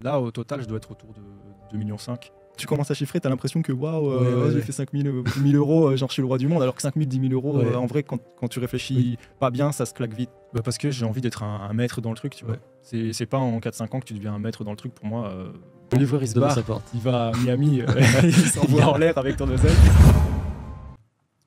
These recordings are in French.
Là, au total, je dois être autour de 2,5 millions. Tu commences à chiffrer, t'as l'impression que waouh, j'ai fait 5 000 euros, genre je suis le roi du monde, alors que 5 000, 10 000 euros, en vrai, quand tu réfléchis pas bien, ça se claque vite. Bah, parce que j'ai envie d'être un maître dans le truc, tu vois. C'est pas en 4-5 ans que tu deviens un maître dans le truc. Pour moi, le livreur il se barre, il va à Miami, il s'envoie en l'air avec ton oseille.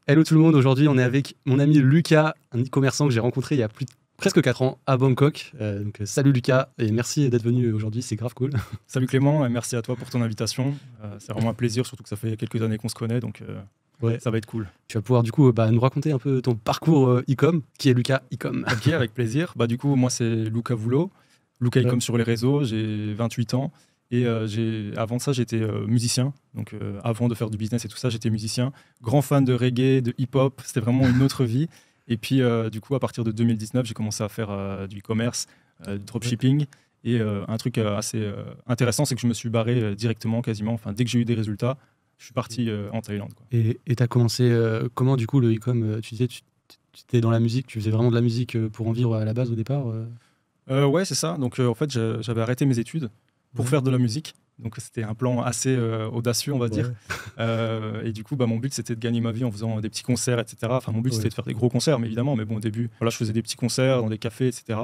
Hello tout le monde, aujourd'hui on est avec mon ami Lucas, un e-commerçant que j'ai rencontré il y a presque 4 ans à Bangkok. Donc salut Lucas et merci d'être venu aujourd'hui, c'est grave cool. Salut Clément, et merci à toi pour ton invitation. C'est vraiment un plaisir, surtout que ça fait quelques années qu'on se connaît, donc ça va être cool. Tu vas pouvoir du coup nous raconter un peu ton parcours e-com, qui est Lucas e-com. Ok, avec plaisir. Du coup, moi c'est Luca Voulot, Luca e-com sur les réseaux, j'ai 28 ans. Et avant ça, j'étais musicien. Donc, avant de faire du business et tout ça, j'étais musicien. Grand fan de reggae, de hip-hop. C'était vraiment une autre vie. Et puis, du coup, à partir de 2019, j'ai commencé à faire du e-commerce, du dropshipping. Et un truc assez intéressant, c'est que je me suis barré directement, quasiment. Enfin, dès que j'ai eu des résultats, je suis parti en Thaïlande, quoi. Et tu as commencé comment, du coup, le e-com tu disais, tu étais dans la musique, tu faisais vraiment de la musique pour en vivre à la base au départ Ouais, c'est ça. Donc, en fait, j'avais arrêté mes études pour faire de la musique. Donc c'était un plan assez audacieux, on va dire. Et du coup, mon but, c'était de gagner ma vie en faisant des petits concerts, etc. Enfin, mon but, c'était de faire des gros concerts, mais évidemment. Mais bon, au début, voilà, je faisais des petits concerts dans des cafés, etc.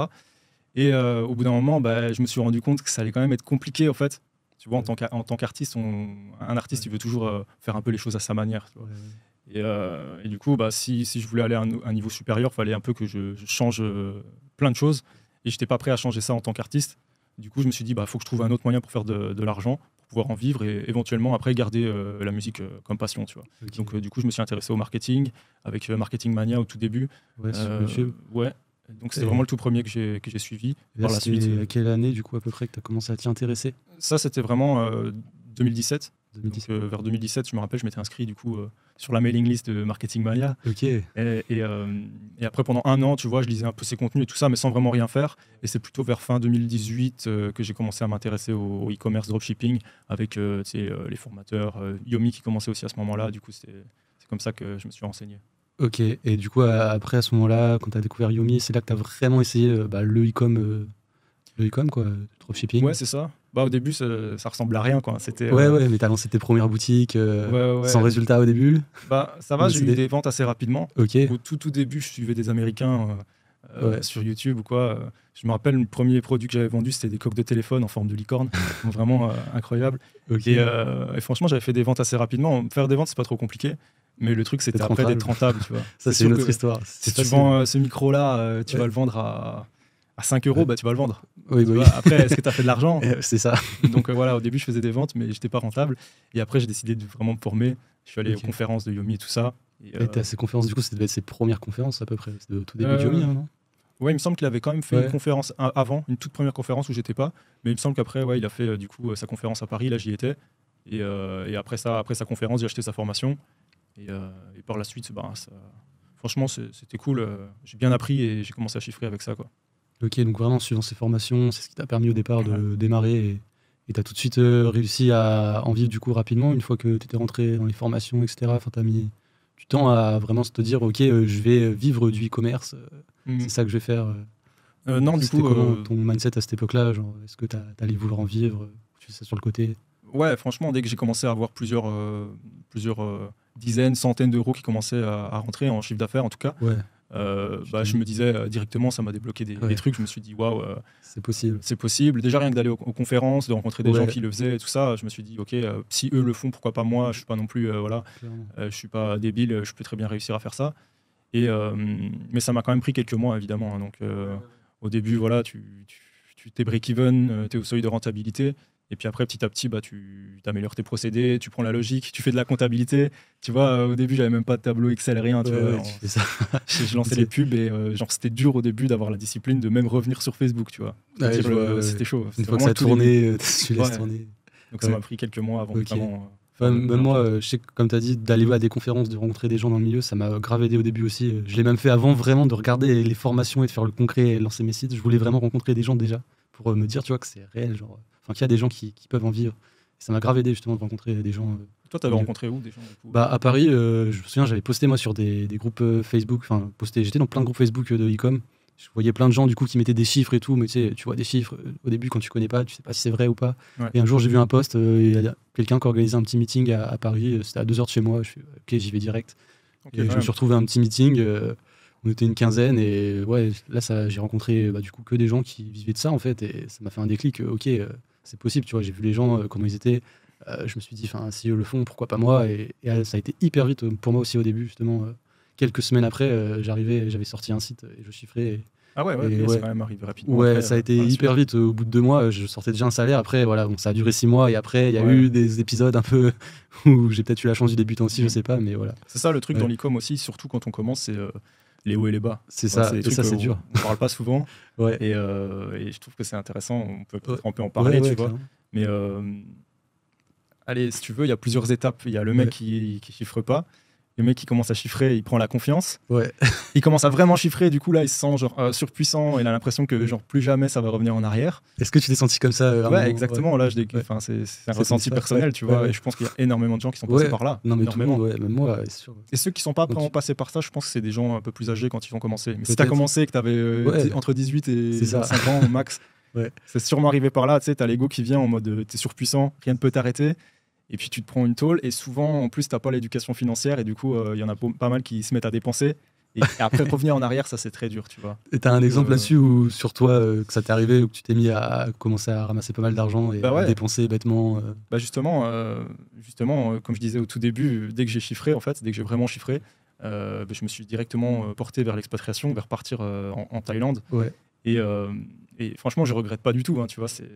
Et au bout d'un moment, je me suis rendu compte que ça allait quand même être compliqué, en fait. Tu vois, en tant qu'artiste, un artiste, il veut toujours faire un peu les choses à sa manière. Tu vois. Et du coup, si je voulais aller à un niveau supérieur, il fallait un peu que je change plein de choses. Et je n'étais pas prêt à changer ça en tant qu'artiste. Du coup, je me suis dit, faut que je trouve un autre moyen pour faire de l'argent, pour pouvoir en vivre et éventuellement après garder la musique comme passion, tu vois. Okay. Donc, du coup, je me suis intéressé au marketing avec Marketing Mania au tout début. Sur YouTube. Ouais. Donc, c'était vraiment le tout premier que j'ai suivi. Par la suite. À quelle année, du coup, à peu près, que tu as commencé à t'y intéresser ? Ça, c'était vraiment 2017. Donc, vers 2017, je me rappelle, je m'étais inscrit du coup sur la mailing list de Marketing Mania. Ok. Et après, pendant un an, tu vois, je lisais un peu ses contenus et tout ça, mais sans vraiment rien faire. Et c'est plutôt vers fin 2018 que j'ai commencé à m'intéresser au e-commerce dropshipping avec les formateurs, Yomi qui commençait aussi à ce moment-là. Du coup, c'est comme ça que je me suis renseigné. Ok. Et du coup, après, à ce moment-là, quand tu as découvert Yomi, c'est là que tu as vraiment essayé le e-com, quoi, dropshipping. Ouais, c'est ça. Au début, ça ressemblait à rien, quoi. C'était, ouais, mais t'as lancé tes premières boutiques sans résultat au début. Ça va, j'ai eu des ventes assez rapidement. Ok. Au tout début, je suivais des Américains sur YouTube ou quoi. Je me rappelle, le premier produit que j'avais vendu, c'était des coques de téléphone en forme de licorne. Vraiment incroyable. Okay. Et franchement, j'avais fait des ventes assez rapidement. Faire des ventes, c'est pas trop compliqué. Mais le truc, c'était après d'être rentable, tu vois. Ça, c'est une autre histoire. Si tu vends ce micro-là, tu vas le vendre à 5 euros, tu vas le vendre. Oui. Après, est-ce que tu as fait de l'argent? C'est ça. Donc voilà, au début, je faisais des ventes, mais j'étais pas rentable. Et après, j'ai décidé de vraiment me former. Je suis allé aux conférences de Yomi et tout ça. Et ces conférences, du coup, ça devait être ses premières conférences à peu près. C'était au tout début de Yomi, non? Ouais, il me semble qu'il avait quand même fait une conférence avant, une toute première conférence où j'étais pas. Mais il me semble qu'après, il a fait du coup sa conférence à Paris. Là, j'y étais. Et après sa conférence, j'ai acheté sa formation. Et par la suite, franchement, c'était cool. J'ai bien appris et j'ai commencé à chiffrer avec ça, quoi. Ok, donc vraiment, suivant ces formations, c'est ce qui t'a permis au départ de démarrer et tu as tout de suite réussi à en vivre du coup rapidement une fois que tu étais rentré dans les formations, etc. Enfin, tu as mis du temps à vraiment te dire, ok, je vais vivre du e-commerce, c'est ça que je vais faire. Non, du coup. Comment ton mindset à cette époque-là, est-ce que tu allais vouloir en vivre, tu fais ça sur le côté? Ouais, franchement, dès que j'ai commencé à avoir plusieurs dizaines, centaines d'euros qui commençaient à rentrer en chiffre d'affaires, en tout cas. Ouais. Je me disais directement, ça m'a débloqué des trucs. Je me suis dit, waouh, c'est possible. C'est possible. Déjà, rien que d'aller aux conférences, de rencontrer des gens qui le faisaient et tout ça, je me suis dit, ok, si eux le font, pourquoi pas moi? Je suis pas non plus, je suis pas débile, je peux très bien réussir à faire ça. Mais ça m'a quand même pris quelques mois, évidemment. Donc, au début, voilà, tu t'es break-even, tu es au seuil de rentabilité. Et puis après, petit à petit, tu améliores tes procédés, tu prends la logique, tu fais de la comptabilité. Tu vois, au début, j'avais même pas de tableau Excel, rien. Je lançais les pubs et c'était dur au début d'avoir la discipline de même revenir sur Facebook, tu vois. C'était chaud. Une fois que ça a tourné, tu laisses tourner. Donc ça m'a pris quelques mois avant vraiment... Même moi, je sais que, comme tu as dit, d'aller à des conférences, de rencontrer des gens dans le milieu, ça m'a grave aidé au début aussi. Je l'ai même fait avant vraiment de regarder les formations et de faire le concret et lancer mes sites. Je voulais vraiment rencontrer des gens déjà pour me dire, tu vois, que c'est réel, qu'il y a des gens qui peuvent en vivre. Et ça m'a grave aidé justement de rencontrer des gens. Toi, t'avais rencontré où des gens du coup? À Paris, je me souviens, j'avais posté moi sur des groupes Facebook. J'étais dans plein de groupes Facebook de e-com. je voyais plein de gens du coup qui mettaient des chiffres et tout, mais tu vois des chiffres au début quand tu connais pas, tu sais pas si c'est vrai ou pas. Ouais. Et un jour j'ai vu un post, il y a quelqu'un qui organisait un petit meeting à Paris, c'était à 2 heures de chez moi, je fais ok, j'y vais direct. Okay, et je me suis retrouvé à un petit meeting, on était une quinzaine et ouais, là j'ai rencontré du coup que des gens qui vivaient de ça en fait, et ça m'a fait un déclic, ok, c'est possible, tu vois, j'ai vu les gens comment ils étaient, je me suis dit si eux le font, pourquoi pas moi, et ça a été hyper vite pour moi aussi au début justement. Quelques semaines après, j'avais sorti un site et je chiffrais. Ah ouais, Et c'est quand même arrivé rapidement. Ouais, après, ça a été hyper vite. Au bout de 2 mois, je sortais déjà un salaire. Après, voilà, bon, ça a duré 6 mois. Et après, il y a eu des épisodes un peu où j'ai peut-être eu la chance du débutant aussi, je sais pas, mais voilà. C'est ça le truc dans l'e-com aussi, surtout quand on commence, c'est les hauts et les bas. C'est ça, et ça, c'est dur. On parle pas souvent. Ouais. Et je trouve que c'est intéressant. On peut en parler, tu vois. Mais allez, si tu veux, il y a plusieurs étapes. Il y a le mec qui chiffre pas. Le mec qui commence à chiffrer, il prend la confiance. Ouais. Il commence à vraiment chiffrer, du coup là il se sent genre surpuissant, il a l'impression que genre plus jamais ça va revenir en arrière. Est-ce que tu t'es senti comme ça Ouais, exactement. Là, c'est un ressenti personnel, tu vois. Et je pense qu'il y a énormément de gens qui sont passés par là. Non, mais tout le monde, même moi, c'est sûr. Et ceux qui sont pas vraiment passés par ça, je pense que c'est des gens un peu plus âgés quand ils vont commencer. Mais si t'as commencé et que t'avais entre 18 et 25 ans au max, c'est sûrement arrivé par là. Tu sais, t'as l'ego qui vient en mode t'es surpuissant, rien ne peut t'arrêter. Et puis tu te prends une tôle, et souvent en plus t'as pas l'éducation financière, et du coup il y en a pas mal qui se mettent à dépenser, et après revenir en arrière, ça c'est très dur, tu vois. Et t'as un exemple là-dessus où sur toi que ça t'est arrivé, où tu t'es mis à commencer à ramasser pas mal d'argent et à dépenser bêtement Justement, comme je disais au tout début, dès que j'ai chiffré, en fait, dès que j'ai vraiment chiffré, je me suis directement porté vers l'expatriation, vers partir en Thaïlande. Et franchement je regrette pas du tout, hein, tu vois, c'est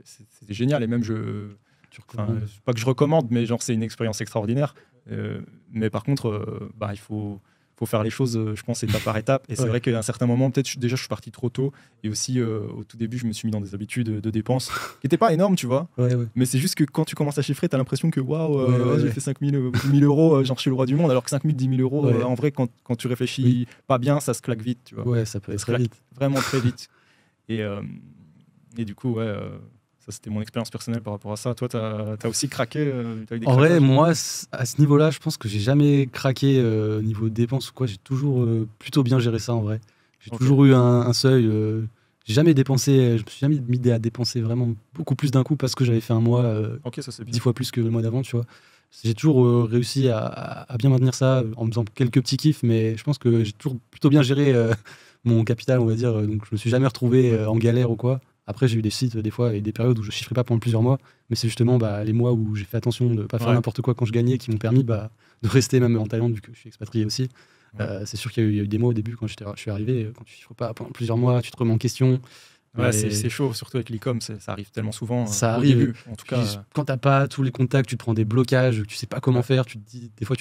génial, et même pas que je recommande, mais genre c'est une expérience extraordinaire. Mais par contre, il faut faire les choses, je pense, étape par étape. Et c'est vrai qu'à un certain moment, peut-être déjà je suis parti trop tôt. Et aussi, au tout début, je me suis mis dans des habitudes de dépenses qui n'étaient pas énormes, tu vois. Mais c'est juste que quand tu commences à chiffrer, tu as l'impression que waouh, j'ai fait 5 000 euros, genre je suis le roi du monde. Alors que 5 000, 10 000 euros, en vrai, quand tu réfléchis pas bien, ça se claque vite, tu vois. Ouais, ça peut être très vite. Vraiment très vite. Et du coup, ça, c'était mon expérience personnelle par rapport à ça. Toi, t'as aussi craqué En vrai, moi, à ce niveau-là, je pense que j'ai jamais craqué niveau dépenses ou quoi. J'ai toujours plutôt bien géré ça, en vrai. J'ai toujours eu un seuil. J'ai jamais dépensé, je me suis jamais mis à dépenser vraiment beaucoup plus d'un coup parce que j'avais fait un mois 10 fois plus que le mois d'avant, tu vois. J'ai toujours réussi à bien maintenir ça en me faisant quelques petits kiffs, mais je pense que j'ai toujours plutôt bien géré mon capital, on va dire. Donc je me suis jamais retrouvé en galère ou quoi. Après, j'ai eu des sites, des fois, et des périodes où je chiffrais pas pendant plusieurs mois, mais c'est justement les mois où j'ai fait attention de ne pas faire n'importe quoi quand je gagnais qui m'ont permis de rester même en Thaïlande, vu que je suis expatrié aussi. C'est sûr qu'il y a eu des mois au début quand je suis arrivé, quand tu chiffres pas pendant plusieurs mois, tu te remets en question. Ouais, c'est chaud, surtout avec l'e-com, ça arrive tellement souvent. Ça arrive, début, en tout cas. Quand t'as pas tous les contacts, tu te prends des blocages, tu sais pas comment faire, tu te dis, des fois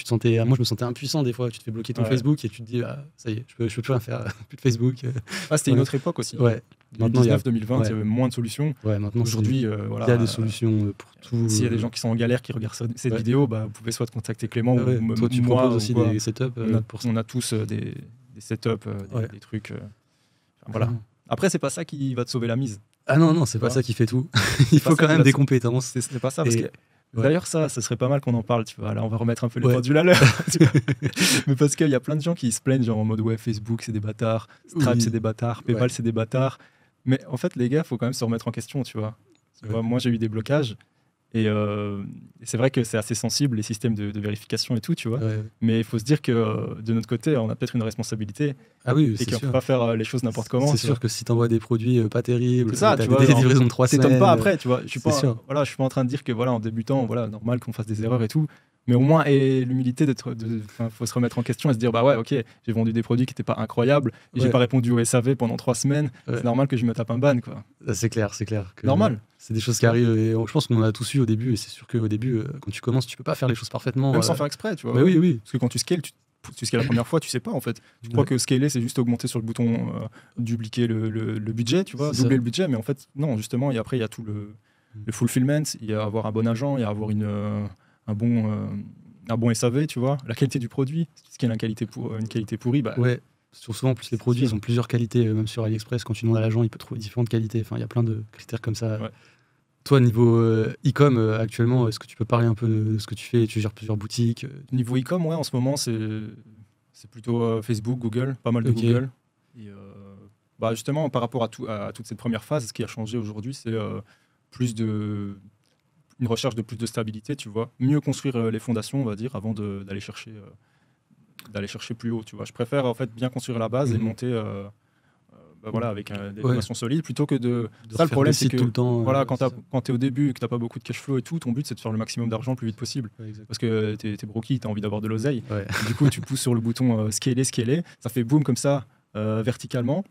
moi je me sentais impuissant, des fois tu te fais bloquer ton Facebook et tu te dis, ça y est, je peux plus rien faire, plus de Facebook. C'était une autre époque aussi. Maintenant, 2019-2020, il y avait moins de solutions. Maintenant, aujourd'hui, il y a des solutions pour tout. S'il y a des gens qui sont en galère, qui regardent cette vidéo, vous pouvez soit contacter Clément ou toi, tu moi. Proposes aussi des setups. On a tous des setups, des trucs. Voilà. Après, c'est pas ça qui va te sauver la mise. Ah non, c'est pas ça qui fait tout. Il faut quand même des compétences. C'est pas ça, parce que d'ailleurs, ça serait pas mal qu'on en parle, tu vois. Là, on va remettre un peu les pendules à l'heure. Mais parce qu'il y a plein de gens qui se plaignent, genre en mode Facebook, c'est des bâtards, Stripe, c'est des bâtards, PayPal, c'est des bâtards. Mais en fait, les gars, faut quand même se remettre en question, tu vois. Moi, j'ai eu des blocages. Et c'est vrai que c'est assez sensible, les systèmes de vérification et tout, tu vois. Mais il faut se dire que de notre côté, on a peut-être une responsabilité. Ah oui, et qu'on ne peut pas faire les choses n'importe comment. C'est sûr que si tu envoies des produits pas terribles, tu vois, des livraisons de 3 semaines. T'étonnes pas après, tu vois. Je suis pas en train de dire que en débutant, normal qu'on fasse des erreurs et tout. Mais au moins, l'humilité faut se remettre en question et se dire, ok, j'ai vendu des produits qui n'étaient pas incroyables et j'ai pas répondu au SAV pendant 3 semaines. C'est normal que je me tape un ban, quoi. C'est clair. Normal. C'est des choses qui arrivent et je pense qu'on en a tous eu au début. Et c'est sûr qu'au début, quand tu commences, tu peux pas faire les choses parfaitement. Même sans faire exprès, tu vois. Oui. Parce que quand tu scales, tu scales la première fois, tu sais pas en fait. Tu crois que scaler, c'est juste augmenter sur le bouton, dupliquer le budget, tu vois, doubler le budget. Mais en fait, non, justement, et après, il y a tout le fulfillment, il y a avoir un bon agent, il y a avoir un bon SAV, tu vois, la qualité du produit, ce qui est une qualité pourrie. Ouais, souvent, en plus, les produits, ils ont plusieurs qualités. Même sur AliExpress, quand tu demandes à l'agent, il peut trouver différentes qualités. Enfin, il y a plein de critères comme ça. Ouais. Toi, niveau e-com, actuellement, est-ce que tu peux parler un peu de ce que tu fais? Tu gères plusieurs boutiques? Niveau e-com, en ce moment, c'est plutôt Facebook, Google, pas mal de Google. Et Bah justement, par rapport à toute cette première phase, ce qui a changé aujourd'hui, c'est plus de une recherche de plus de stabilité, tu vois. Mieux construire les fondations, on va dire, avant d'aller chercher plus haut, tu vois. Je préfère en fait bien construire la base et monter bah, voilà, avec des fondations solides plutôt que de ça, le problème, c'est que tout le temps, voilà, quand tu es au début et que tu n'as pas beaucoup de cash flow et tout, ton but, c'est de faire le maximum d'argent le plus vite possible. Parce que tu es broky, tu as envie d'avoir de l'oseille. Du coup, tu pousses sur le bouton scaler, ça fait boom comme ça, verticalement.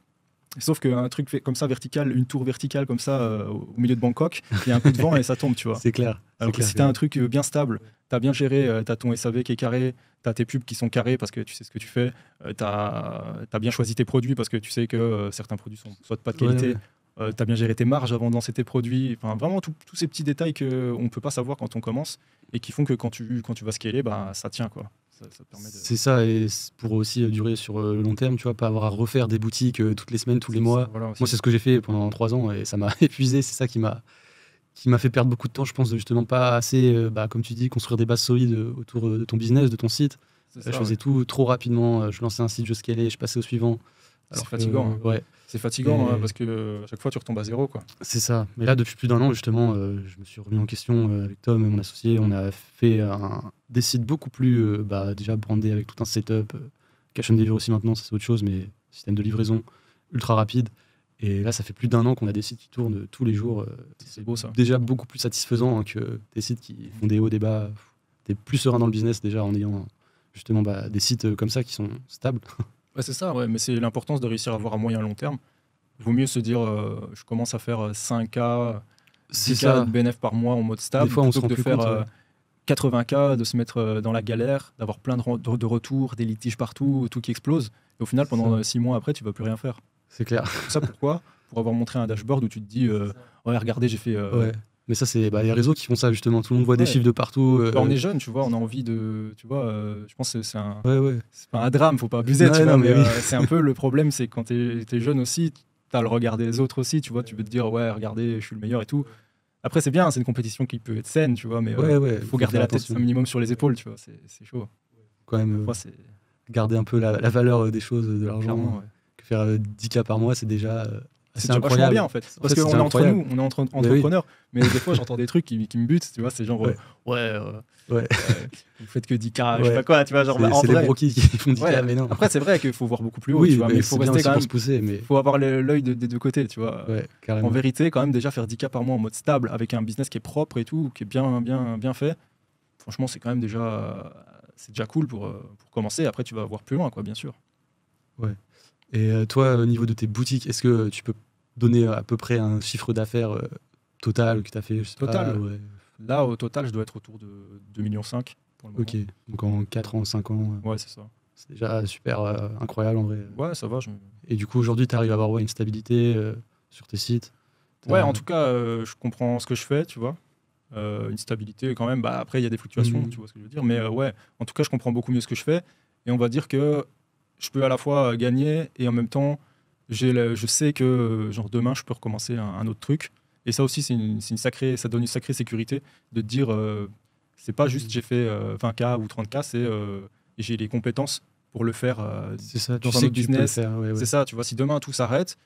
Sauf qu'un truc fait comme ça vertical, une tour verticale comme ça au milieu de Bangkok, il y a un coup de vent et ça tombe, tu vois. C'est clair. Alors que si tu as un truc bien stable, tu as bien géré, tu as ton SAV qui est carré, tu as tes pubs qui sont carrés parce que tu sais ce que tu fais, tu as bien choisi tes produits parce que tu sais que certains produits sont soit pas de qualité, tu as bien géré tes marges avant de lancer tes produits. Enfin, vraiment tous ces petits détails qu'on ne peut pas savoir quand on commence et qui font que quand tu vas scaler, bah, ça tient, quoi. Ça permet de... C'est ça, et pour aussi durer sur le long terme, tu vois, pas avoir à refaire des boutiques toutes les semaines, tous les mois. Voilà, moi, c'est ce que j'ai fait pendant 3 ans et ça m'a épuisé. C'est ça qui m'a fait perdre beaucoup de temps, je pense, de justement pas assez, comme tu dis, construire des bases solides autour de ton business, de ton site. Je faisais tout trop rapidement. Je lançais un site, je scalais, je passais au suivant. C'est fatigant. Ouais. C'est fatigant parce que à chaque fois tu retombes à zéro, quoi. C'est ça. Mais là, depuis plus d'un an, justement, je me suis remis en question avec Tom, mon associé. On a fait des sites beaucoup plus déjà brandés avec tout un setup. Cash on delivery aussi maintenant, ça c'est autre chose, mais système de livraison ultra rapide. Et là, ça fait plus d'un an qu'on a des sites qui tournent tous les jours. C'est beau, ça. Déjà beaucoup plus satisfaisant que des sites qui font des hauts, des bas. T'es plus serein dans le business déjà en ayant justement des sites comme ça qui sont stables. Ouais, c'est ça, ouais, mais c'est l'importance de réussir à voir à moyen long terme. Il vaut mieux se dire je commence à faire 5K, 10K de bénéfices par mois en mode stable, plutôt que de faire 80K, de se mettre dans la galère, d'avoir plein de retours, des litiges partout, tout qui explose. Et au final, pendant 6 mois après, tu ne vas plus rien faire. C'est clair. Ça, pourquoi ? Pour avoir montré un dashboard où tu te dis ouais, regardez, j'ai fait... Mais ça, c'est les réseaux qui font ça, justement. Tout le monde voit des chiffres de partout. On est jeune, tu vois, on a envie de... Tu vois, je pense que c'est un... Ouais. C'est pas un drame, faut pas abuser, tu vois, mais c'est un peu le problème, c'est que quand t'es jeune aussi, t'as le regard des autres aussi, tu vois, tu veux te dire, ouais, regardez, je suis le meilleur et tout. Après, c'est bien, c'est une compétition qui peut être saine, tu vois, mais faut garder la tête un minimum sur les épaules, tu vois, c'est chaud. Quand même, garder un peu la valeur des choses, de l'argent. Que faire 10K par mois, c'est déjà... c'est vachement bien en fait. Parce qu'on est entre nous, on est entre entrepreneurs. Mais des fois, j'entends des trucs qui me butent, tu vois. C'est genre, vous faites que 10K, je sais pas quoi, tu vois. C'est les brokis qui font 10K, mais non. Après, c'est vrai qu'il faut voir beaucoup plus haut, tu vois. Mais il faut rester quand même. Pousser, mais... faut avoir l'œil des deux côtés, tu vois. En vérité, quand même, déjà faire 10K par mois en mode stable, avec un business qui est propre et tout, qui est bien fait, franchement, c'est quand même déjà cool pour commencer. Après, tu vas voir plus loin, quoi, bien sûr. Ouais. Et toi, au niveau de tes boutiques, est-ce que tu peux donner à peu près un chiffre d'affaires total que tu as fait, je sais total. Pas, Là, au total, je dois être autour de 2,5 millions pour le moment. Ok, donc en 4 ans, 5 ans. Ouais, c'est ça. C'est déjà super incroyable en vrai. Ouais, ça va. Et du coup, aujourd'hui, tu arrives à avoir une stabilité sur tes sites. Ouais, en tout cas, je comprends ce que je fais, tu vois. Une stabilité quand même. Bah, après, il y a des fluctuations, tu vois ce que je veux dire. Mais ouais, en tout cas, je comprends beaucoup mieux ce que je fais. Et on va dire que je peux à la fois gagner et en même temps, je sais que genre demain, je peux recommencer un autre truc. Et ça aussi, ça donne une sacrée sécurité de te dire, c'est pas juste j'ai fait 20K ou 30K, c'est j'ai les compétences pour le faire c'est ça, dans un autre business. C'est ça, tu vois, si demain tout s'arrête,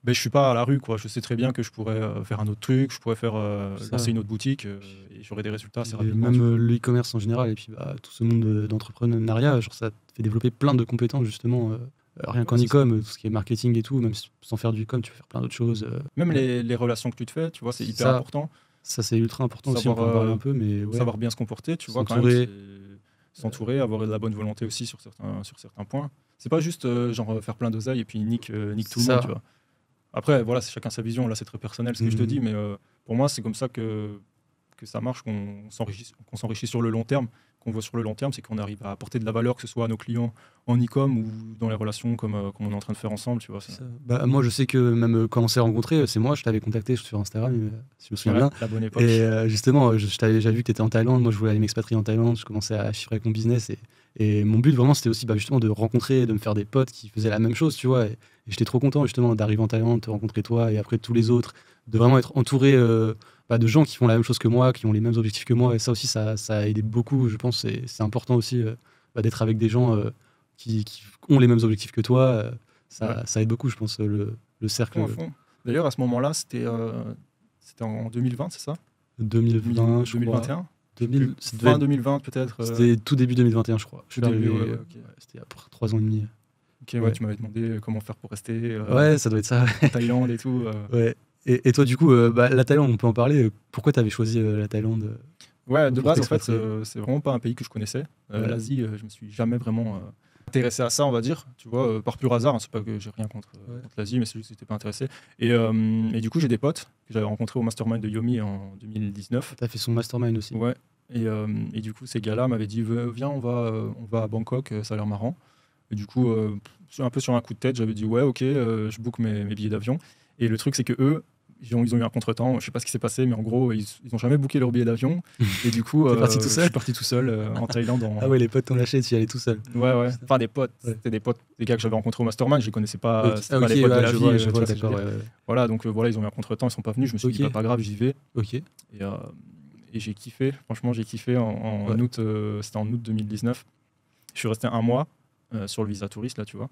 ben, je suis pas à la rue, quoi. Je sais très bien que je pourrais faire un autre truc, je pourrais lancer une autre boutique et j'aurais des résultats assez rapidement. Même le e-commerce en général, et puis tout ce monde d'entrepreneuriat, genre, ça te fait développer plein de compétences, justement. Rien qu'en e-com, tout ce qui est marketing et tout, même sans faire du e-com, tu peux faire plein d'autres choses. Même les relations que tu te fais, tu vois, c'est hyper important. Ça, c'est ultra important aussi, on peut en parler un peu, mais savoir bien se comporter, tu vois, quand même. S'entourer, avoir de la bonne volonté aussi sur certains points. C'est pas juste genre faire plein d'oseille et puis nique tout le monde, tu vois. Après, voilà, c'est chacun sa vision, là c'est très personnel ce que je te dis, mais pour moi c'est comme ça que ça marche, qu'on s'enrichit sur le long terme, qu'on voit sur le long terme, c'est qu'on arrive à apporter de la valeur, que ce soit à nos clients en e-com ou dans les relations comme on est en train de faire ensemble, tu vois. Moi je sais que même quand on s'est rencontrés, c'est moi, je t'avais contacté sur Instagram, si je me souviens bien. La bonne époque. Et justement, j'avais vu que tu étais en Thaïlande, moi je voulais aller m'expatrier en Thaïlande, je commençais à chiffrer avec mon business et mon but vraiment c'était aussi justement de rencontrer, de me faire des potes qui faisaient la même chose, tu vois. Et j'étais trop content justement d'arriver en Thaïlande, de te rencontrer toi et après tous les autres, de vraiment être entouré de gens qui font la même chose que moi, qui ont les mêmes objectifs que moi. Et ça aussi, ça a aidé beaucoup, je pense. C'est important aussi d'être avec des gens qui ont les mêmes objectifs que toi, ça aide beaucoup, je pense, le cercle. À fond. D'ailleurs, à ce moment-là, c'était en 2020, c'est ça? 2020, je crois. 2021 Fin 2020 peut-être. C'était tout début 2021, je crois. Je suis arrivé, ouais, ok. c'était il y a 3 ans et demi. Ok, ouais, tu m'avais demandé comment faire pour rester Ouais, ça doit être ça. en Thaïlande et tout. Ouais. Et toi, du coup, la Thaïlande, on peut en parler. Pourquoi tu avais choisi la Thaïlande Ouais, de pour base, en fait, t'expatrier? c'est vraiment pas un pays que je connaissais. Ouais. L'Asie, je me suis jamais vraiment intéressé à ça, on va dire. Tu vois, par pur hasard. Hein, c'est pas que j'ai rien contre l'Asie, mais c'est juste que j'étais pas intéressé. Et du coup, j'ai des potes que j'avais rencontrés au mastermind de Yomi en 2019. Tu as fait son mastermind aussi. Ouais. Et du coup, ces gars-là m'avaient dit viens, on va à Bangkok, ça a l'air marrant. Et du coup, un peu sur un coup de tête, j'avais dit ouais, ok, je book mes billets d'avion. Et le truc, c'est que eux, ils ont eu un contretemps. Je sais pas ce qui s'est passé, mais en gros, ils ont jamais booké leur billet d'avion. Et du coup, T'es parti tout je seul suis parti tout seul en Thaïlande. Ah ouais, les potes t'ont lâché, tu y allais tout seul. Ouais. Enfin, des potes. Ouais. C'était des potes, des gars que j'avais rencontrés au mastermind. Je les connaissais pas. Ok. C'était pas les potes de la je vie. vois, Tu vois ce que je veux d'accord. dire. Voilà, donc voilà, ils ont eu un contretemps, ils sont pas venus. Je me suis dit Ok. pas grave, j'y vais. Ok. Et j'ai kiffé. Franchement, j'ai kiffé en Ouais. août. C'était en août 2019. Je suis resté un mois sur le visa touriste, là, tu vois,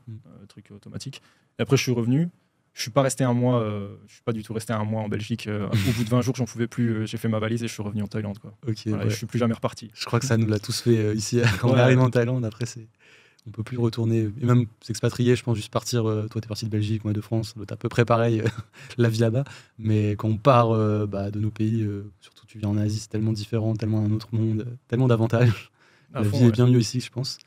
truc automatique. Et après, je suis revenu. Je suis pas resté un mois. Je suis pas du tout resté un mois en Belgique. Au bout de 20 jours, j'en pouvais plus. J'ai fait ma valise et je suis revenu en Thaïlande, quoi. Ok. Voilà, et je suis plus jamais reparti. Je crois que ça nous l'a tous fait ici quand on Ouais, arrive en Thaïlande. Après, on peut plus retourner et même s'expatrier. Je pense juste partir. Toi, t'es parti de Belgique, moi de France. C'est à peu près pareil la vie là-bas. Mais quand on part de nos pays, surtout tu viens en Asie, c'est tellement différent, tellement un autre monde, tellement d'avantages. À La fond, vie ouais. est bien mieux ici, je pense.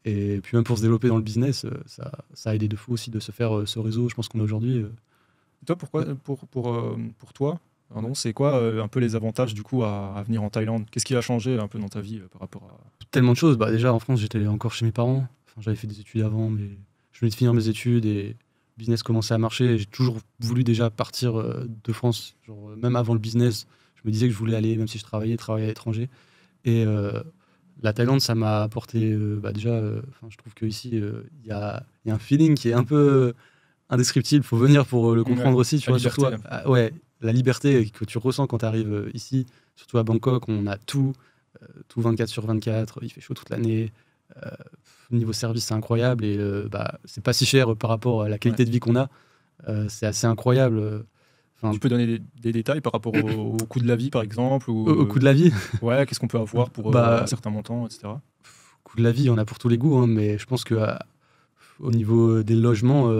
Et puis même pour se développer dans le business, ça a aidé de fou aussi de se faire ce réseau. Je pense qu'on a aujourd'hui. Toi, pourquoi, pour toi, pardon, c'est quoi un peu les avantages du coup à venir en Thaïlande? Qu'est-ce qui a changé un peu dans ta vie par rapport à... Tellement de choses. Déjà, en France, j'étais encore chez mes parents. Enfin, j'avais fait des études avant, mais je venais de finir mes études et le business commençait à marcher. Et j'ai toujours voulu déjà partir de France. Genre, même avant le business, je me disais que je voulais aller, même si je travaillais à l'étranger. Et la Thaïlande, ça m'a apporté déjà. Je trouve qu'ici, il y a un feeling qui est un peu indescriptible. Il faut venir pour le comprendre aussi. Tu la vois, liberté, surtout, la liberté que tu ressens quand tu arrives ici, surtout à Bangkok, on a tout 24/24, il fait chaud toute l'année. Niveau service, c'est incroyable et c'est pas si cher par rapport à la qualité de vie qu'on a. C'est assez incroyable. Tu peux donner des détails par rapport au coût de la vie, par exemple ou, Au coût de la vie, Ouais, qu'est-ce qu'on peut avoir pour un certain montant, etc. coût de la vie, on a pour tous les goûts, hein, mais je pense que au niveau des logements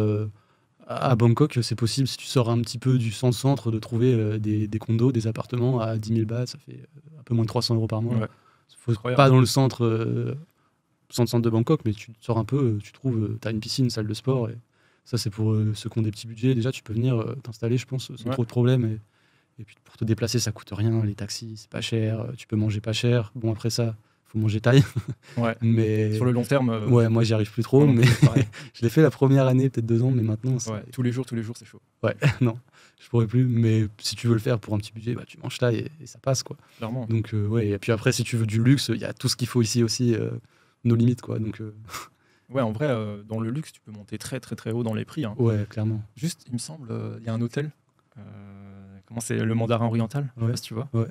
à Bangkok, c'est possible si tu sors un petit peu du centre de trouver des condos, des appartements à 10 000 bahts, ça fait un peu moins de 300 € par mois. Ouais. Faut pas dans le centre de Bangkok, mais tu sors un peu, tu trouves, tu as une piscine, une salle de sport. Et ça, c'est pour ceux qui ont des petits budgets. Déjà, tu peux venir t'installer, je pense, sans trop de problèmes. Et puis pour te déplacer, ça coûte rien. Les taxis, c'est pas cher. Tu peux manger pas cher. Bon, après ça, faut manger taille. Ouais. Mais Sur le long terme. ouais, moi, j'y arrive plus trop. Mais pareil. je l'ai fait la première année, peut-être 2 ans, mais maintenant. Ouais, tous les jours, c'est chaud. Ouais, non, je pourrais plus. Mais si tu veux le faire pour un petit budget, tu manges taille et ça passe, quoi. Clairement. Donc, ouais. Et puis après, si tu veux du luxe, il y a tout ce qu'il faut ici aussi, nos limites, quoi. Donc, Ouais, en vrai, dans le luxe, tu peux monter très très très haut dans les prix. Hein. ouais, clairement. Juste, il me semble, il y a un hôtel. Comment c'est le Mandarin Oriental, je sais pas si tu vois. Ouais.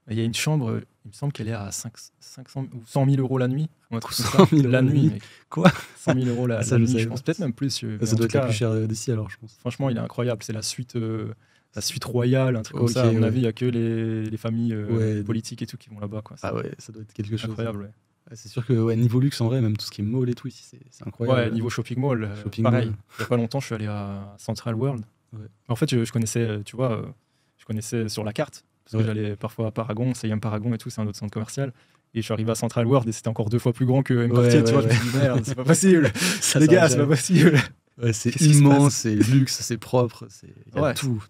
Il y a une chambre, il me semble qu'elle est à 500 ou 100 000 € la nuit. Ou un truc comme 100 ça. 000 la € nuit, mec. Quoi 100 000 € la Ça, je nuit, savais je pas. pense peut-être même plus. Mais Ça en doit tout être la cas, plus chère d'ici, alors, je pense. franchement, il est incroyable. C'est la suite royale, un truc comme ça. À mon avis, il n'y a que les familles politiques et tout qui vont là-bas. Quoi. Ah ouais, ça doit être quelque chose. Incroyable, ouais. Ouais, c'est sûr que niveau luxe, en vrai, même tout ce qui est mall et tout ici, c'est incroyable. Ouais, niveau shopping mall, pareil. Il n'y a pas longtemps, je suis allé à Central World. Ouais. En fait, je connaissais, tu vois, je connaissais sur la carte. Parce que j'allais parfois à Paragon, CM Paragon et tout, c'est un autre centre commercial. Et je suis arrivé à Central World et c'était encore 2 fois plus grand que M-Quartier, tu vois. Je me suis dit, merde, c'est pas possible. Les gars, c'est pas possible. Ouais, c'est immense, c'est luxe, c'est propre, il y a tout.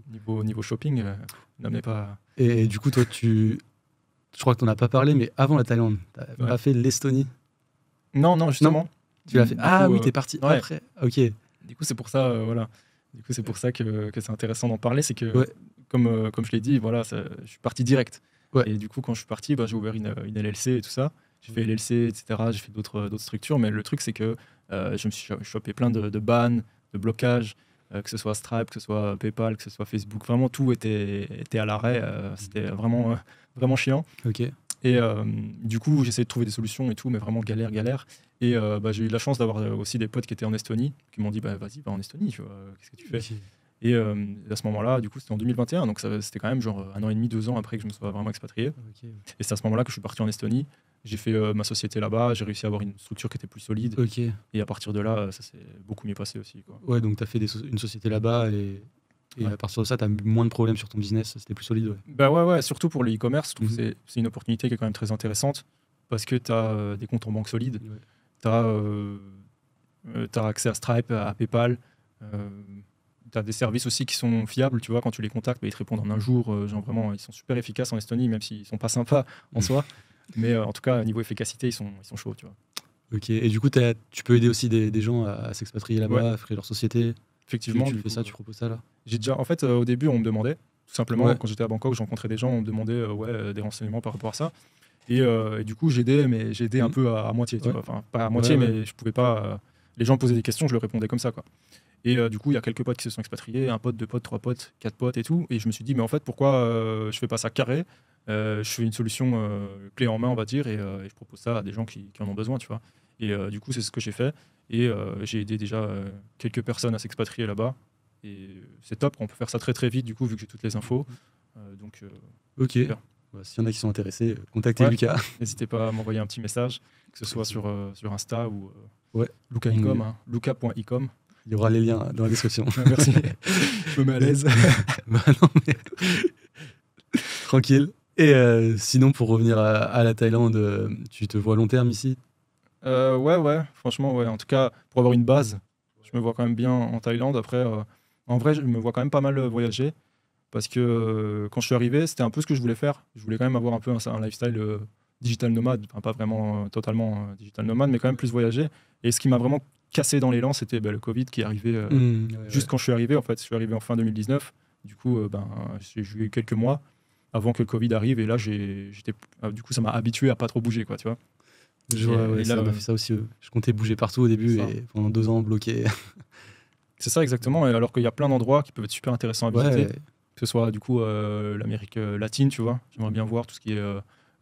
Niveau shopping, n'amenez pas... Et du coup, toi, je crois que t'en as pas parlé, mais avant la Thaïlande, t'as pas fait l'Estonie? Non, justement. Non, tu l'as fait. Oui, t'es parti après. Ok. Du coup, c'est pour ça, voilà. Du coup, c'est pour ça que c'est intéressant d'en parler, c'est que, comme je l'ai dit, voilà, je suis parti direct. Ouais. Et du coup, quand je suis parti, j'ai ouvert une LLC et tout ça. J'ai fait LLC, etc. J'ai fait d'autres structures, mais le truc, c'est que je me suis chopé plein de bans, de blocages, que ce soit Stripe, que ce soit PayPal, que ce soit Facebook. Vraiment, tout était à l'arrêt. C'était vraiment chiant. Ok. Et du coup, j'essayais de trouver des solutions et tout, mais vraiment galère. Et j'ai eu la chance d'avoir aussi des potes qui étaient en Estonie, qui m'ont dit vas-y, va en Estonie, tu vois, qu'est-ce que tu fais? Ok. Et à ce moment-là, du coup, c'était en 2021, donc c'était quand même genre 1 an et demi, 2 ans après que je me sois vraiment expatrié. Ok. Et c'est à ce moment-là que je suis parti en Estonie. J'ai fait ma société là-bas, j'ai réussi à avoir une structure qui était plus solide. Ok. Et à partir de là, ça s'est beaucoup mieux passé aussi, quoi. Ouais, donc tu as fait une société là-bas et Ouais. à partir de ça, tu as moins de problèmes sur ton business, c'était plus solide. Ouais. Bah ouais, surtout pour le e-commerce, je trouve que Mhm. c'est une opportunité qui est quand même très intéressante parce que tu as des comptes en banque solides, Ouais. tu as accès à Stripe, à PayPal, tu as des services aussi qui sont fiables, tu vois, quand tu les contactes, ils te répondent en un jour, genre vraiment, ils sont super efficaces en Estonie, même s'ils sont pas sympas en soi, mais en tout cas, niveau efficacité, ils sont chauds, tu vois. Ok, et du coup, tu peux aider aussi des gens à s'expatrier là-bas, Ouais. à créer leur société. Effectivement, Tu du fais coup, ça, tu proposes ça là. j'ai déjà, en fait, au début, on me demandait, tout simplement, Ouais. quand j'étais à Bangkok, je rencontrais des gens, on me demandait des renseignements par rapport à ça. Et du coup, j'aidais, mais j'aidais un Mhm. peu à moitié, tu Ouais. vois. Enfin, pas à moitié, Ouais. mais je pouvais pas. Les gens me posaient des questions, je leur répondais comme ça, quoi. Et du coup, il y a quelques potes qui se sont expatriés, un pote, deux potes, trois potes, quatre potes et tout. Et je me suis dit, mais en fait, pourquoi je fais pas ça carré? Je fais une solution clé en main, on va dire, et je propose ça à des gens qui en ont besoin, tu vois. Et du coup, c'est ce que j'ai fait. Et j'ai aidé déjà quelques personnes à s'expatrier là-bas. Et c'est top, on peut faire ça très très vite, du coup, vu que j'ai toutes les infos. Donc, Ok. super. Bah, s'il y en a qui sont intéressés, contactez Ouais. Lucas. N'hésitez pas à m'envoyer un petit message, que ce soit sur Insta ou Ouais. Luca.icom, On- hein, luca.icom. Il y aura les liens dans la description. Merci, je me mets à l'aise. Bah non, mais tranquille. Et sinon, pour revenir à la Thaïlande, tu te vois à long terme ici? Ouais, franchement, ouais. En tout cas, pour avoir une base, je me vois quand même bien en Thaïlande. Après, en vrai, je me vois quand même pas mal voyager parce que quand je suis arrivé, c'était un peu ce que je voulais faire. Je voulais quand même avoir un peu un lifestyle digital nomade, enfin, pas vraiment totalement digital nomade, mais quand même plus voyager. Et ce qui m'a vraiment cassé dans l'élan, c'était le Covid qui est arrivé juste quand je suis arrivé. En fait, je suis arrivé en fin 2019. Du coup, j'ai eu quelques mois avant que le Covid arrive. Et là, du coup, ça m'a habitué à pas trop bouger, quoi, tu vois. Je vois, ouais, Et ça là, m'a fait ça aussi. Je comptais bouger partout au début ça. et pendant 2 ans bloqué. C'est ça exactement, et alors qu'il y a plein d'endroits qui peuvent être super intéressants à visiter, Ouais, que ce soit du coup l'Amérique latine, tu vois. J'aimerais bien voir tout ce qui est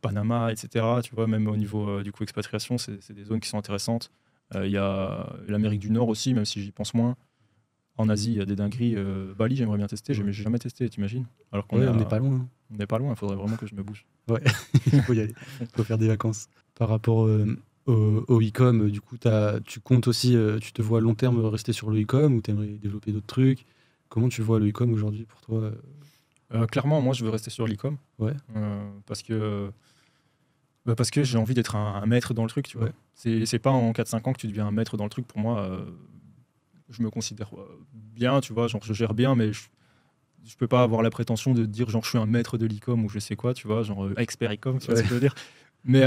Panama, etc. Tu vois, même au niveau du coup expatriation, c'est des zones qui sont intéressantes. Il y a l'Amérique du Nord aussi, même si j'y pense moins. En Asie, il y a des dingueries. Bali, j'aimerais bien tester, j'ai jamais testé, t'imagines? Alors qu'on on n'est pas loin. on n'est pas loin, il faudrait vraiment que je me bouge. Ouais, il faut y aller. Il faut faire des vacances. Par rapport au e-com, du coup, tu comptes aussi, tu te vois à long terme rester sur le e-com ou tu aimerais développer d'autres trucs? Comment tu vois le e-com aujourd'hui pour toi? Clairement, moi, je veux rester sur l'e-com Ouais. parce que j'ai envie d'être un maître dans le truc, tu vois. Ouais. C'est pas en 4-5 ans que tu deviens un maître dans le truc. Pour moi, je me considère bien, tu vois, genre je gère bien, mais je peux pas avoir la prétention de dire genre je suis un maître de l'e-com ou je sais quoi, tu vois, genre expert e-com, tu vois ce que je veux dire. Mais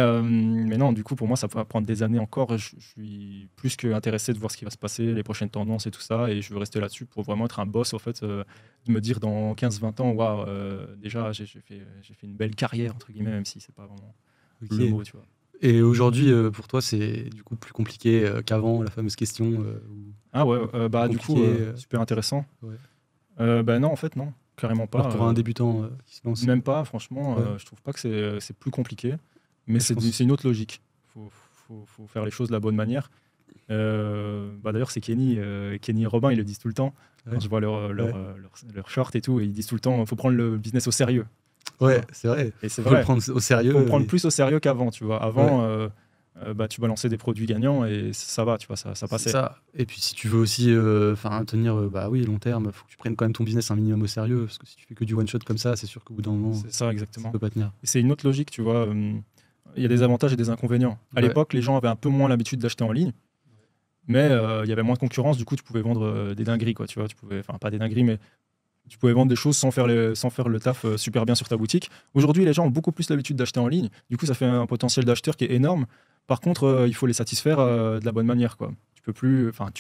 non, du coup, pour moi, ça va prendre des années encore. Je suis plus que intéressé de voir ce qui va se passer, les prochaines tendances et tout ça, et je veux rester là-dessus pour vraiment être un boss, en fait, de me dire dans 15-20 ans, waouh, déjà, j'ai fait une belle carrière, entre guillemets, même si c'est pas vraiment Ok. le mot, tu vois. Et aujourd'hui, pour toi, c'est du coup plus compliqué qu'avant, la fameuse question Ah ouais, du coup, compliqué, super intéressant. ouais. Non, en fait, non, carrément pas. Alors pour un débutant qui se lance. Même pas, franchement, Ouais. je trouve pas que c'est plus compliqué, mais Je pense. c'est une autre logique. Faut faire les choses de la bonne manière. D'ailleurs, c'est Kenny et Robin, ils le disent tout le temps. Ouais. Quand je vois leur short et tout, et ils disent tout le temps, faut prendre le business au sérieux. Ouais, c'est vrai. Et c'est Faut vrai. le prendre au sérieux. Faut le prendre plus au sérieux qu'avant, tu vois. Avant, tu balançais des produits gagnants et ça va, tu vois, ça passait. C'est ça. Et puis si tu veux aussi tenir oui, long terme, faut que tu prennes quand même ton business un minimum au sérieux, parce que si tu fais que du one shot comme ça, c'est sûr qu'au bout d'un moment, C'est ça, exactement. ça peut pas tenir. Et c'est une autre logique, tu vois. Il y a des avantages et des inconvénients. À Ouais. l'époque, les gens avaient un peu moins l'habitude d'acheter en ligne, mais il y avait moins de concurrence, du coup, tu pouvais vendre des dingueries, quoi, tu vois. Enfin, pas des dingueries, mais tu pouvais vendre des choses sans faire le taf super bien sur ta boutique. Aujourd'hui, les gens ont beaucoup plus l'habitude d'acheter en ligne, du coup, ça fait un potentiel d'acheteur qui est énorme. Par contre, il faut les satisfaire de la bonne manière, quoi. Tu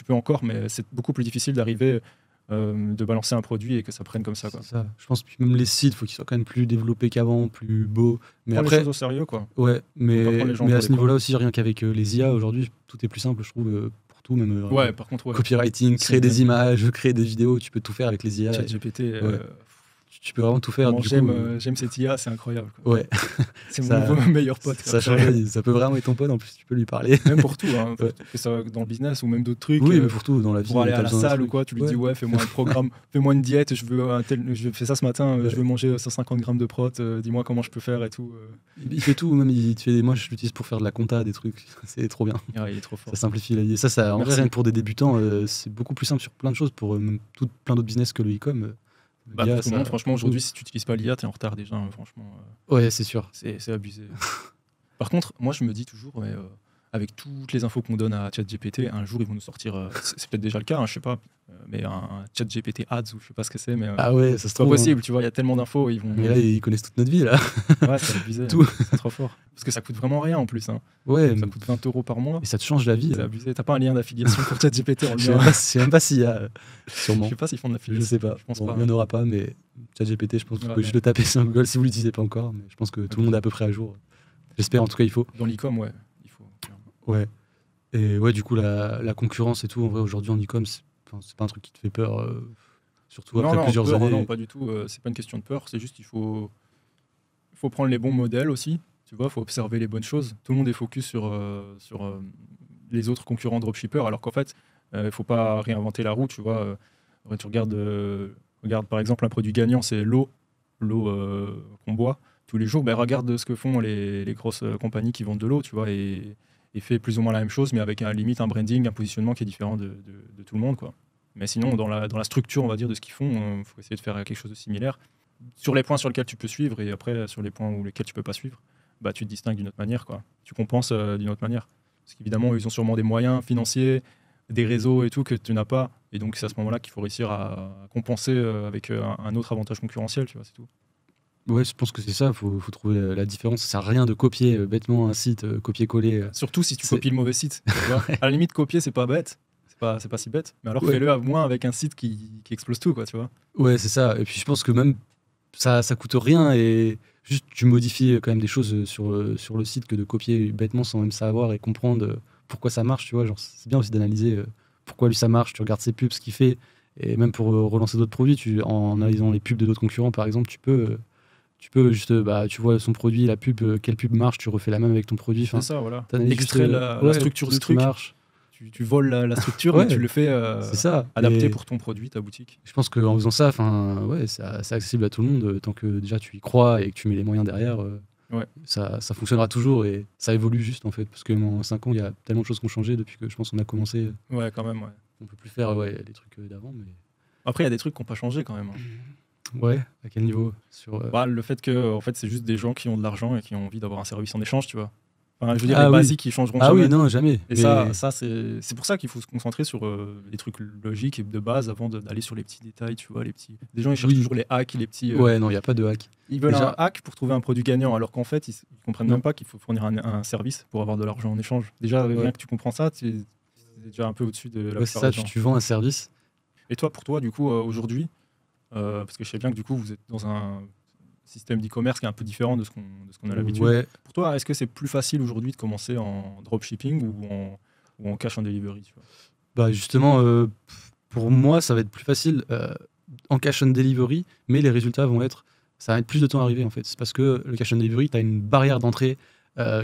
peux encore, mais c'est beaucoup plus difficile d'arriver de balancer un produit et que ça prenne comme ça, quoi. C'est ça. Je pense que même les sites, faut qu'ils soient quand même plus développés qu'avant, plus beaux. Mais Prends les après, choses au sérieux, quoi. ouais, Faut pas prendre les gens mais pour à des ce niveau-là aussi, rien qu'avec les IA aujourd'hui, tout est plus simple, je trouve, pour tout, même Par contre, copywriting, créer des images, créer des vidéos, tu peux tout faire avec les IA. ChatGPT, tu peux vraiment tout faire. J'aime cette IA, c'est incroyable. Quoi. Ouais. C'est mon nouveau meilleur pote. Ça peut vraiment être ton pote, en plus tu peux lui parler. Même pour tout, hein, que ça dans le business ou même d'autres trucs. Oui, mais pour tout, dans la vie. Pour aller à la salle ou quoi, tu lui dis ouais, fais-moi un programme, fais-moi une diète, je fais ça ce matin, je veux manger 150 grammes de prot, dis-moi comment je peux faire et tout. Il fait tout, même moi je l'utilise pour faire de la compta, des trucs, c'est trop bien. Ouais, il est trop fort. Ça simplifie la vie. Ça en vrai, rien que pour des débutants, c'est beaucoup plus simple sur plein de choses, pour plein d'autres business que le e-com. Pour tout le monde, franchement, aujourd'hui, si tu n'utilises pas l'IA, tu es en retard déjà, franchement. Ouais, c'est sûr. C'est abusé. Par contre, moi, je me dis toujours, avec toutes les infos qu'on donne à ChatGPT, un jour, ils vont nous sortir, c'est peut-être déjà le cas, hein, je sais pas, mais un ChatGPT Ads, ou je sais pas ce que c'est, mais ah ouais, ça se trouve. C'est pas possible, tu vois, il y a tellement d'infos. Mais là, ils connaissent toute notre vie, là. Ouais, c'est abusé. Tout. C'est trop fort. Parce que ça coûte vraiment rien en plus. Hein. Ouais. Ça coûte 20 € par mois. Et ça te change la vie. C'est abusé. T'as pas un lien d'affiliation pour ChatGPT en lien. Je sais même pas s'il y a. Sûrement. Je sais pas s'ils font de l'affiliation. Je sais pas. Je pense pas. Il n'y en aura pas, mais ChatGPT, je pense que je le taper sur Google si vous l'utilisez pas encore. Mais je pense que tout le monde est à peu près à jour. J'espère, en tout cas, il faut. Dans l'e-com, ouais. Il faut. Ouais. Et ouais, du coup, la concurrence et tout, en vrai, aujourd'hui en e-com, c'est pas un truc qui te fait peur. Surtout après plusieurs années. Non, pas du tout. C'est pas une question de peur. C'est juste qu'il faut prendre les bons modèles aussi. Tu vois, il faut observer les bonnes choses. Tout le monde est focus sur les autres concurrents dropshippers, alors qu'en fait, il faut pas réinventer la roue. Tu vois, tu regardes par exemple un produit gagnant, c'est l'eau qu'on boit tous les jours. Ben, regarde ce que font les grosses compagnies qui vendent de l'eau, tu vois, et fait plus ou moins la même chose, mais avec limite un branding, un positionnement qui est différent de tout le monde, quoi. Mais sinon, dans la structure, on va dire, de ce qu'ils font, il faut essayer de faire quelque chose de similaire. Sur les points sur lesquels tu peux suivre, et après, sur les points où lesquels tu peux pas suivre, bah, tu te distingues d'une autre manière, quoi. Tu compenses d'une autre manière. Parce qu'évidemment, ils ont sûrement des moyens financiers, des réseaux et tout que tu n'as pas. Et donc, c'est à ce moment-là qu'il faut réussir à compenser avec un autre avantage concurrentiel, tu vois, c'est tout. Ouais, je pense que c'est ça, il faut trouver la différence. Ça sert à rien de copier bêtement un site, copier-coller. Surtout si tu copies le mauvais site. Tu vois. À la limite, copier, c'est pas bête. C'est pas si bête. Mais alors fais-le à moins avec un site qui explose tout, quoi, tu vois. Ouais, c'est ça. Et puis je pense que même ça coûte rien et juste tu modifies quand même des choses sur le site que de copier bêtement sans même savoir et comprendre pourquoi ça marche, tu vois. Genre, c'est bien aussi d'analyser pourquoi lui ça marche. Tu regardes ses pubs, ce qu'il fait. Et même pour relancer d'autres produits, en analysant les pubs de d'autres concurrents, par exemple, tu peux juste, tu vois son produit, la pub, quelle pub marche, tu refais la même avec ton produit. C'est ça, voilà. Extrais la structure du truc. Marche. Tu voles la structure, mais tu le fais adapté pour ton produit, ta boutique. Je pense qu'en faisant ça, c'est accessible à tout le monde. Tant que déjà tu y crois et que tu mets les moyens derrière, ça fonctionnera toujours et ça évolue juste en fait. Parce qu'en 5 ans, il y a tellement de choses qui ont changé depuis que je pense qu'on a commencé. Ouais, quand même, ouais. On peut plus faire les trucs d'avant. Mais... Après, il y a des trucs qui n'ont pas changé quand même. Hein. Ouais, à quel niveau le fait que en fait, c'est juste des gens qui ont de l'argent et qui ont envie d'avoir un service en échange, tu vois. Enfin, je veux dire, les basiques, ils changeront jamais. Ah oui, non, jamais. Et ça c'est pour ça qu'il faut se concentrer sur les trucs logiques et de base avant d'aller sur les petits détails, tu vois, les petits. Des gens, ils cherchent toujours les hacks, les petits. Ouais, non, il n'y a pas de hack. Ils veulent un hack pour trouver un produit gagnant, alors qu'en fait, ils comprennent même pas qu'il faut fournir un service pour avoir de l'argent en échange. Déjà, rien que tu comprends ça, tu es déjà un peu au-dessus de la plupart des gens. Tu vends un service. Et toi, pour toi, du coup, aujourd'hui, parce que je sais bien que du coup, vous êtes dans un système d'e-commerce qui est un peu différent de ce qu'on a l'habitude. Ouais. Pour toi, est-ce que c'est plus facile aujourd'hui de commencer en dropshipping ou en cash and delivery, tu vois? Justement, pour moi, ça va être plus facile en cash and delivery, mais les résultats ça va être plus de temps à arriver en fait. C'est parce que le cash and delivery, tu as une barrière d'entrée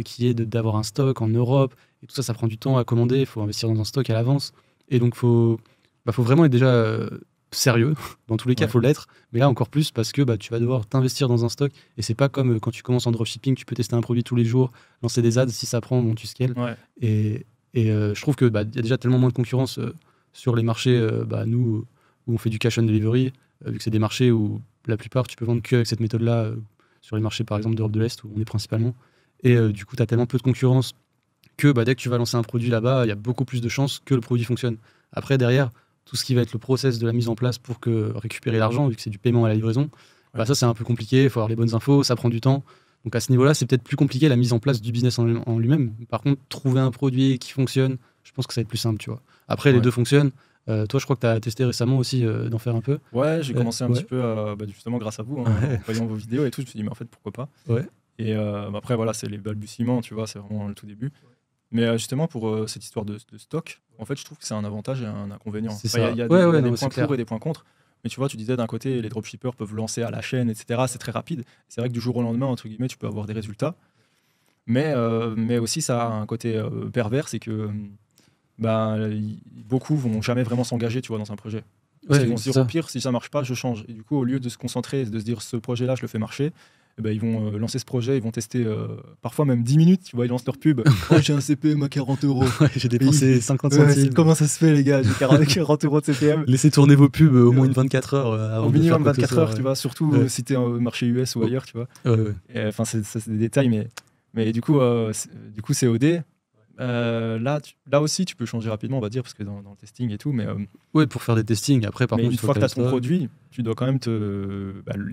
qui est d'avoir un stock en Europe, et tout ça, ça prend du temps à commander, il faut investir dans un stock à l'avance, et donc faut vraiment être déjà sérieux. Dans tous les cas, il faut l'être, mais là encore plus parce que tu vas devoir t'investir dans un stock et c'est pas comme quand tu commences en dropshipping, tu peux tester un produit tous les jours, lancer des ads, si ça prend, tu scales. Ouais. Et je trouve que y a déjà tellement moins de concurrence sur les marchés, nous, où on fait du cash on delivery, vu que c'est des marchés où la plupart tu peux vendre que avec cette méthode-là, sur les marchés par exemple d'Europe de l'Est où on est principalement. Et du coup, tu as tellement peu de concurrence que dès que tu vas lancer un produit là-bas, il y a beaucoup plus de chances que le produit fonctionne. Après, derrière, tout ce qui va être le process de la mise en place pour récupérer l'argent, vu que c'est du paiement à la livraison, ça c'est un peu compliqué, il faut avoir les bonnes infos, ça prend du temps. Donc à ce niveau-là, c'est peut-être plus compliqué la mise en place du business en lui-même. Par contre, trouver un produit qui fonctionne, je pense que ça va être plus simple, tu vois. Après, les deux fonctionnent. Toi, je crois que tu as testé récemment aussi d'en faire un peu. Ouais, j'ai commencé un petit peu, justement grâce à vous, en voyant vos vidéos et tout, je me suis dit, mais en fait, pourquoi pas. Ouais. Et après, voilà, c'est les balbutiements, tu vois, c'est vraiment le tout début. Mais justement, pour cette histoire de stock, en fait, je trouve que c'est un avantage et un inconvénient. Il y a des points pour et des points contre. Mais tu vois, tu disais d'un côté, les dropshippers peuvent lancer à la chaîne, etc. C'est très rapide. C'est vrai que du jour au lendemain, entre guillemets, tu peux avoir des résultats. Mais aussi, ça a un côté pervers, c'est que beaucoup vont jamais vraiment s'engager, tu vois, dans un projet. Parce qu'ils vont se dire, au pire, si ça marche pas, je change. Et du coup, au lieu de se concentrer, de se dire, ce projet-là, je le fais marcher, ils vont lancer ce projet, ils vont tester parfois même 10 minutes, tu vois, ils lancent leur pub. Oh, j'ai un CPM à 40 €. Ouais, j'ai dépensé 50 centimes. Comment ça se fait, les gars? J'ai 40 € de CPM. Laissez tourner vos pubs au moins une 24 heures avant au de minimum faire 24 heures, tu vois, surtout si tu es au marché US ou ailleurs, tu vois. Enfin, c'est des détails, mais du coup, COD, là aussi, tu peux changer rapidement, on va dire, parce que dans le testing et tout. Ouais, pour faire des testings. Après, par contre, une fois que tu as ton produit, tu dois quand même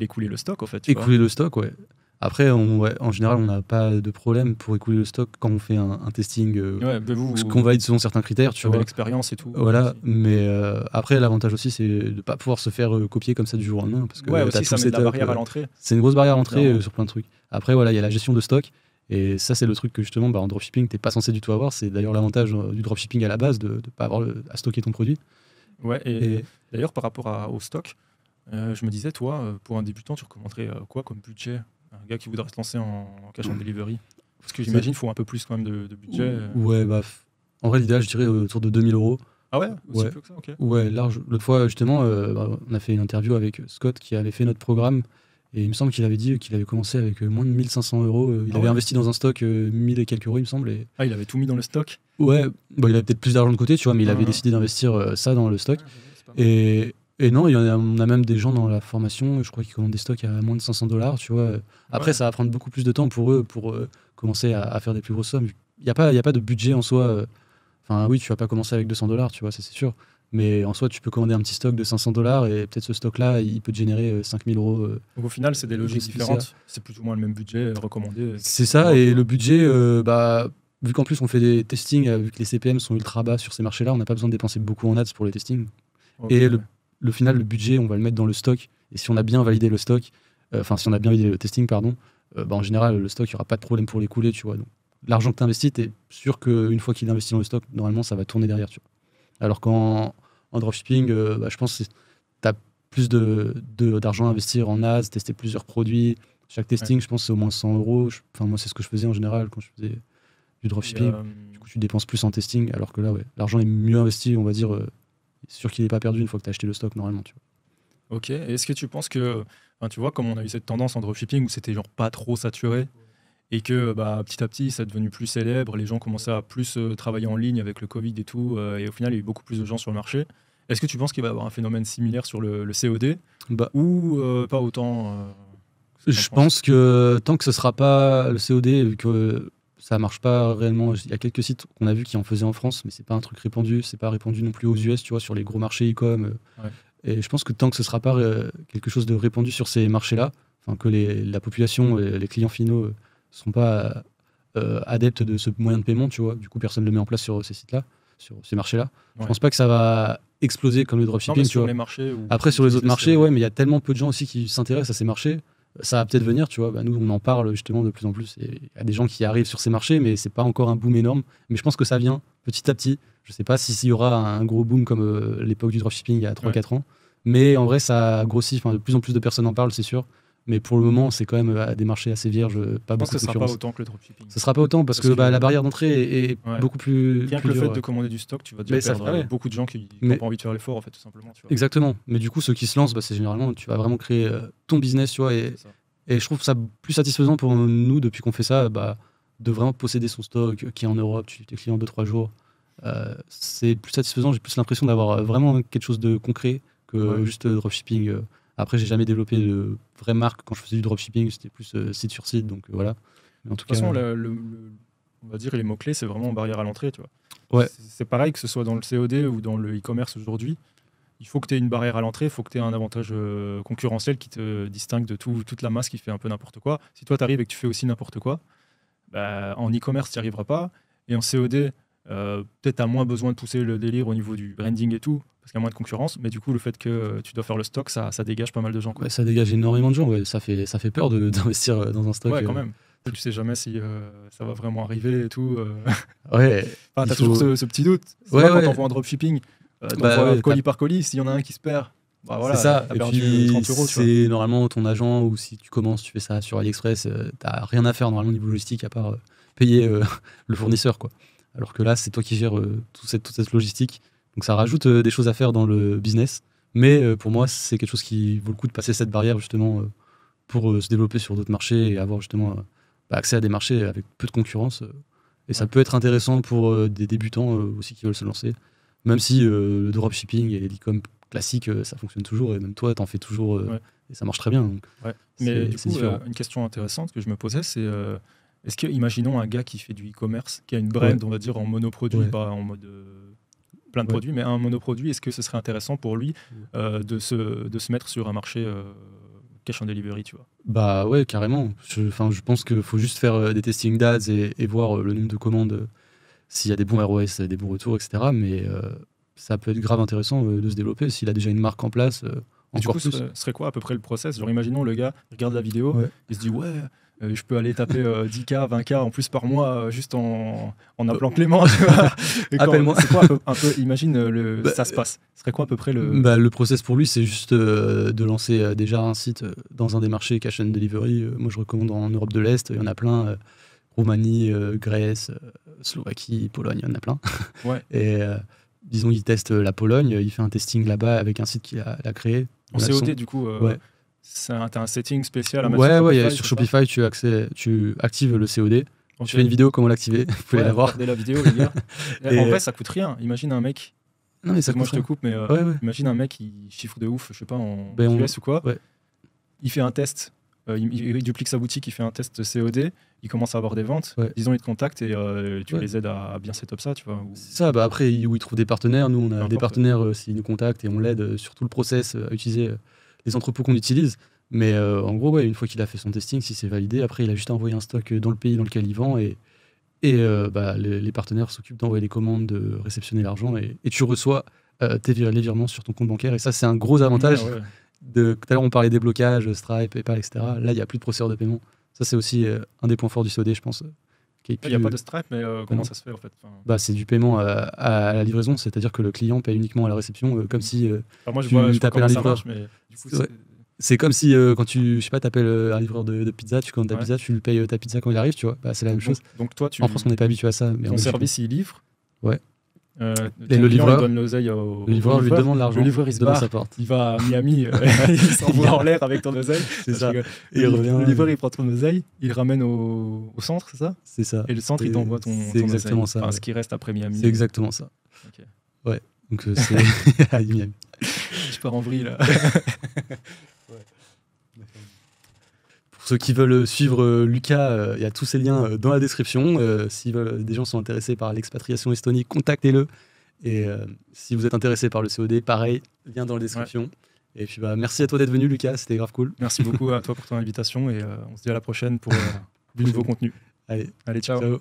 écouler le stock, en fait. Écouler le stock, ouais. Après, en général, on n'a pas de problème pour écouler le stock quand on fait un testing, ce qu'on valide selon certains critères, tu vois. L'expérience et tout. Voilà, mais après, l'avantage aussi, c'est de ne pas pouvoir se faire copier comme ça du jour au lendemain. Parce que aussi, ça met de la barrière à l'entrée. C'est une grosse barrière à l'entrée sur plein de trucs. Après, voilà, il y a la gestion de stock. Et ça, c'est le truc que justement, en dropshipping, tu n'es pas censé du tout avoir. C'est d'ailleurs l'avantage du dropshipping à la base, de ne pas avoir à stocker ton produit. Ouais, et d'ailleurs, par rapport au stock, je me disais, toi, pour un débutant, tu recommanderais quoi comme budget? Un gars qui voudrait se lancer en cash on delivery? Parce que j'imagine qu'il faut un peu plus quand même de budget. Ouais, en vrai, l'idéal, je dirais autour de 2000 €. Ah ouais, aussi peu que ça, ok. Ouais, large. L'autre fois, justement, on a fait une interview avec Scott qui avait fait notre programme. Et il me semble qu'il avait dit qu'il avait commencé avec moins de 1500 €. Il avait investi dans un stock 1000 et quelques euros, il me semble. Il avait tout mis dans le stock? Ouais, il avait peut-être plus d'argent de côté, tu vois, mais il avait décidé d'investir ça dans le stock. Et non, on a même des gens dans la formation, je crois, qui commandent des stocks à moins de 500 $, tu vois. Après, ça va prendre beaucoup plus de temps pour eux pour commencer à faire des plus grosses sommes. Il n'y a pas de budget en soi. Enfin, oui, tu vas pas commencer avec 200 $, tu vois, ça c'est sûr. Mais en soi, tu peux commander un petit stock de 500 $ et peut-être ce stock-là, il peut te générer 5000 €. Donc au final, c'est des logiques différentes. C'est plus ou moins le même budget recommandé. C'est ça, et le budget, vu qu'en plus on fait des testings, vu que les CPM sont ultra bas sur ces marchés-là, on n'a pas besoin de dépenser beaucoup en ads pour les testings. Et le final, le budget, on va le mettre dans le stock. Et si on a bien validé le stock, si on a bien validé le testing, pardon, en général, le stock, il n'y aura pas de problème pour l'écouler, tu vois. Donc, l'argent que tu investis, tu es sûr qu'une fois qu'il est investi dans le stock, normalement, ça va tourner derrière, tu vois. Alors qu'en dropshipping, je pense que tu as plus d'argent à investir en ads, tester plusieurs produits. Chaque testing, je pense, c'est au moins 100 €. Moi, c'est ce que je faisais en général quand je faisais du dropshipping. Du coup, tu dépenses plus en testing, alors que là, l'argent est mieux investi, on va dire. C'est sûr qu'il n'est pas perdu une fois que tu as acheté le stock, normalement. Tu vois. Ok. Est-ce que tu penses que, tu vois, comme on a eu cette tendance en dropshipping où c'était genre pas trop saturé et que petit à petit, ça est devenu plus célèbre, les gens commençaient à plus travailler en ligne avec le Covid et tout, et au final, il y a eu beaucoup plus de gens sur le marché. Est-ce que tu penses qu'il va y avoir un phénomène similaire sur le COD ou pas autant Je pense que tant que ce ne sera pas le COD, vu que ça marche pas réellement. Il y a quelques sites qu'on a vu qui en faisaient en France, mais c'est pas un truc répandu. C'est pas répandu non plus aux US, tu vois, sur les gros marchés e-com. Et je pense que tant que ce sera pas quelque chose de répandu sur ces marchés-là, que la population, les clients finaux sont pas adeptes de ce moyen de paiement, tu vois. Du coup, personne ne le met en place sur ces sites-là, sur ces marchés-là. Je pense pas que ça va exploser comme le dropshipping, tu vois. Les marchés après, sur les autres marchés, mais il y a tellement peu de gens aussi qui s'intéressent à ces marchés. Ça va peut-être venir, tu vois. Nous, on en parle justement de plus en plus. Il y a des gens qui arrivent sur ces marchés, mais c'est pas encore un boom énorme. Mais je pense que ça vient petit à petit. Je sais pas s'il y aura un gros boom comme l'époque du dropshipping il y a 3-4 ans. Mais en vrai, ça grossit. De plus en plus de personnes en parlent, c'est sûr. Mais pour le moment, c'est quand même à des marchés assez vierges. Pas beaucoup de concurrence. Je pense que ce sera pas autant que le dropshipping. Ce sera pas autant parce que la barrière d'entrée est beaucoup plus. Rien que le fait de commander du stock, tu vas déjà perdre beaucoup de gens qui n'ont pas envie de faire l'effort, en fait, tout simplement. Tu vois. Exactement. Mais du coup, ceux qui se lancent, c'est généralement, tu vas vraiment créer ton business, tu vois. Et je trouve ça plus satisfaisant pour nous, depuis qu'on fait ça, de vraiment posséder son stock qui est en Europe, tu tes clients 2-3 jours. C'est plus satisfaisant, j'ai plus l'impression d'avoir vraiment quelque chose de concret que juste dropshipping. Après, j'ai jamais développé de vraie marque quand je faisais du dropshipping, c'était plus site sur site, donc voilà. Mais en tout cas, on va dire les mots-clés, c'est vraiment barrière à l'entrée, tu vois. Ouais. C'est pareil que ce soit dans le COD ou dans le e-commerce aujourd'hui. Il faut que tu aies une barrière à l'entrée, il faut que tu aies un avantage concurrentiel qui te distingue de toute la masse qui fait un peu n'importe quoi. Si toi, tu arrives et que tu fais aussi n'importe quoi, en e-commerce, tu n'y arriveras pas. Et en COD, peut-être tu as moins besoin de pousser le délire au niveau du branding et tout, parce qu'il y a moins de concurrence. Mais du coup, le fait que tu dois faire le stock, ça dégage pas mal de gens. Quoi. Ouais, ça dégage énormément de gens. Ouais. Ça fait peur d'investir dans un stock. Ouais, quand même. Tu sais jamais si ça va vraiment arriver et tout. Ouais. T'as toujours ce petit doute. Quand on voit un dropshipping, colis par colis, s'il y en a un qui se perd, bah voilà, c'est ça. t'as Et perdu puis 30 euros. Tu vois. c'est normalement ton agent, ou si tu commences, tu fais ça sur AliExpress, t'as rien à faire normalement au niveau logistique à part payer le fournisseur, quoi. Alors que là, c'est toi qui gères toute cette logistique. Donc ça rajoute des choses à faire dans le business. Mais pour moi, c'est quelque chose qui vaut le coup de passer cette barrière justement pour se développer sur d'autres marchés et avoir justement accès à des marchés avec peu de concurrence. Et ça peut être intéressant pour des débutants aussi qui veulent se lancer. Même si le dropshipping et l'e-com classique, ça fonctionne toujours. Et même toi, t'en fais toujours. Et ça marche très bien. Donc Ouais. Mais du c'est coup, différent. une question intéressante que je me posais, c'est est-ce que, imaginons un gars qui fait du e-commerce, qui a une brand, on va dire, en monoproduit, Ouais. pas en mode plein de produits, mais un monoproduit, est-ce que ce serait intéressant pour lui de se mettre sur un marché cash on delivery, tu vois? Bah ouais, carrément. Je pense qu'il faut juste faire des testing d'ads et voir le nombre de commandes, s'il y a des bons ROS, des bons retours, etc. Mais ça peut être grave intéressant de se développer s'il a déjà une marque en place, Et du encore coup, plus. ce serait quoi à peu près le process? Genre, imaginons le gars il regarde la vidéo, Ouais. il se dit ouais, je peux aller taper 10K, 20K en plus par mois juste en appelant Clément, tu vois. Et Appelle-moi. C'est quoi un peu, imagine ça se passe. Ce serait quoi à peu près le. Le process pour lui, c'est juste de lancer déjà un site dans un des marchés cash and delivery. Moi, je recommande en Europe de l'Est, il y en a plein. Roumanie, Grèce, Slovaquie, Pologne, il y en a plein. Ouais. Et disons, il teste la Pologne, il fait un testing là-bas avec un site qu'il a créé. En Voilà, COD, du coup, ouais. t'as un setting spécial à mettre sur Ouais, Shopify, sur c'est ça? Shopify, tu actives le COD. Ok. Je fais une vidéo comment l'activer, vous pouvez Ouais, la voir. regardez la vidéo, les gars. Et En vrai, ça coûte rien. Imagine un mec. Non, mais ça Moi, coûte je te rien. coupe, mais Ouais. imagine un mec qui chiffre de ouf, je sais pas, en Ben, US ou quoi. ouais. Il fait un test, il duplique sa boutique, il fait un test COD, il commence à avoir des ventes. Ouais. Disons, il te contacte et tu Ouais. les aides à bien setup ça, tu vois. C'est ça, après, où il trouve des partenaires. Nous, on a Peu des importe. partenaires s'ils nous contactent et on l'aide sur tout le process à utiliser les entrepôts qu'on utilise. Mais en gros, une fois qu'il a fait son testing, si c'est validé, après, il a juste à envoyer un stock dans le pays dans lequel il vend et les partenaires s'occupent d'envoyer les commandes, de réceptionner l'argent et tu reçois les virements sur ton compte bancaire. Et ça, c'est un gros avantage. Ouais. Tout à l'heure, on parlait des blocages, Stripe, PayPal, etc. Là, il n'y a plus de procédure de paiement. Ça, c'est aussi un des points forts du COD, je pense. Il n'y a pas de Stripe, mais comment ça se fait en fait? C'est du paiement à la livraison, c'est-à-dire que le client paye uniquement à la réception, comme si Moi, je tu vois t'appelles comment un ça livreur. marche, mais du coup, Ouais. C'est comme si quand tu, je sais pas, t'appelles un livreur de pizza, tu commandes ta Ouais. pizza, tu lui payes ta pizza quand il arrive, tu vois. C'est la même chose. Donc toi, En France, on n'est pas habitué à ça. Mais ton service, il livre. Ouais. Ton le client, livreur- il donne l'oseille au le livreur lui livreur. demande l'argent, Le livreur, il se donne à barre. sa porte. Il va à Miami, il s'envoie en l'air avec ton oseille. C'est ça. Et Et il revient. le livreur, il prend ton oseille, il le ramène au centre, c'est ça? C'est ça. Et le centre, il t'envoie ton C'est exactement oseille. ça. Enfin, Ouais. ce qui reste après Miami. C'est exactement ça. Ok. Ouais. Donc c'est à Miami. Je pars en vrille là. Pour ceux qui veulent suivre Lucas, il y a tous ces liens dans la description. Si des gens sont intéressés par l'expatriation Estonie, contactez-le. Et si vous êtes intéressé par le COD, pareil, lien dans la description. Et puis merci à toi d'être venu, Lucas, c'était grave cool. Merci beaucoup à toi pour ton invitation et on se dit à la prochaine pour du nouveau contenu. Allez, Allez, ciao. ciao.